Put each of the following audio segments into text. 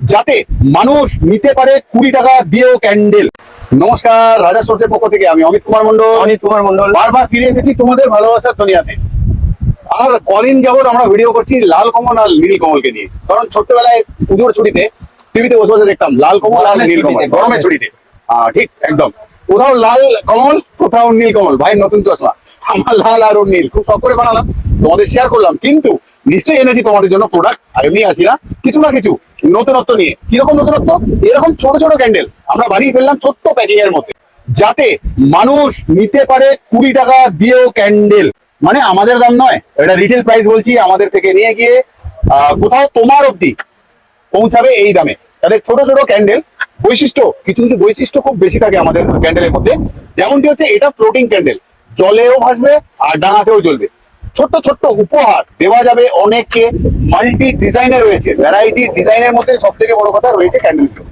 যাতে মানুষ নিতে পারে 20 টাকা দিয়েও ক্যান্ডেল। নমস্কার, রাজা সোর্সের পক্ষ থেকে আমি অমিত কুমার মন্ডল বারবার ফিরে এসেছি তোমাদের ভালোবাসার দুনিয়াতে। আর কদিন যাবত আমরা ভিডিও করছি লাল কমল আর নীল কমলকে নিয়ে, কারণ ছোট্টবেলায় পুজোর ছুটিতে টিভিতে বসে বসে দেখতাম লাল কমল আর নীল কমল, গরমের ছুটিতে। ঠিক একদম, কোথাও লাল কমল কোথাও নীল কমল। ভাই নতুন চশমা, আমার লাল আর ওর নীল, খুব শখ করে বানালাম, তোমাদের শেয়ার করলাম। কিন্তু নিশ্চয়ই এনেছি তোমাদের জন্য প্রোডাক্ট, আর এমনি আসি না, কিছু না কিছু নতুনত্ব নিয়ে। কিরকম নতুনত্ব? এরকম ছোট ছোট ক্যান্ডেল আমরা বানিয়ে ফেললাম ছোট্ট প্যাকিং এর মধ্যে, যাতে মানুষ নিতে পারে 20 টাকা দিয়েও ক্যান্ডেল। মানে আমাদের দাম নয়, এটা রিটেল প্রাইস বলছি, আমাদের থেকে নিয়ে গিয়ে কোথাও তোমার অব্দি পৌঁছাবে এই দামে। তাদের ছোট ছোট ক্যান্ডেল, বৈশিষ্ট্য কিছু কিছু বৈশিষ্ট্য খুব বেশি থাকে আমাদের ক্যান্ডেলের মধ্যে। যেমনটি হচ্ছে এটা ফ্লোটিং ক্যান্ডেল, জলেও ভাসবে আর ডাঙাতেও জ্বলবে। ছোট্ট ছোট্ট উপহার দেওয়া যাবে অনেককে। মাল্টি ডিজাইনে রয়েছে, ভ্যারাইটি ডিজাইনের মধ্যে সব থেকে বড় কথা রয়েছে ক্যান্ডেলগুলো।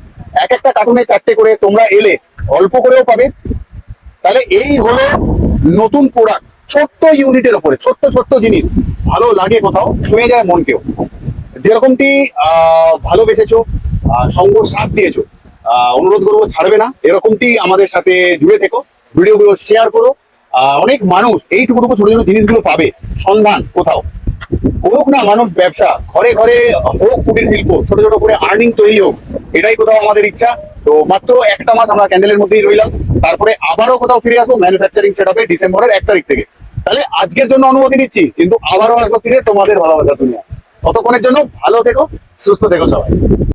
এক একটা কার্টুনে 4টে করে, তোমরা এলে অল্প করেও পাবে। তাহলে এই হলো নতুন প্রোডাক্ট, ছোট্ট ইউনিটের উপরে ছোট্ট ছোট্ট জিনিস, ভালো লাগে, কোথাও ছুঁয়ে যায় মনকেও। যেরকমটি ভালোবেসেছো, সঙ্গ সাথ দিয়েছো, অনুরোধ করবো ছাড়বে না, এরকমটি আমাদের সাথে জুড়ে থেকো, ভিডিওগুলো শেয়ার করো। অনেক মানুষ এইটুকুটুকু ছোট ছোট জিনিসগুলো পাবে, সন্ধান কোথাও হোক না, মানুষ ব্যবসা ঘরে ঘরে হোক, কুটির শিল্প ছোট ছোট করে আর্নিং তৈরি হোক, এটাই কোথাও আমাদের ইচ্ছা। তো মাত্র একটা মাস আমরা ক্যান্ডেলের মধ্যেই রইলাম, তারপরে আবারও কোথাও ফিরে আসবো ম্যানুফ্যাকচারিং সেটআপে ডিসেম্বরের 1 তারিখ থেকে। তাহলে আজকের জন্য অনুমতি নিচ্ছি, কিন্তু আবারও আসবো ফিরে তোমাদের ভালোবাসা দুনিয়া। ততক্ষণের জন্য ভালো থেকো, সুস্থ থেকো সবাই।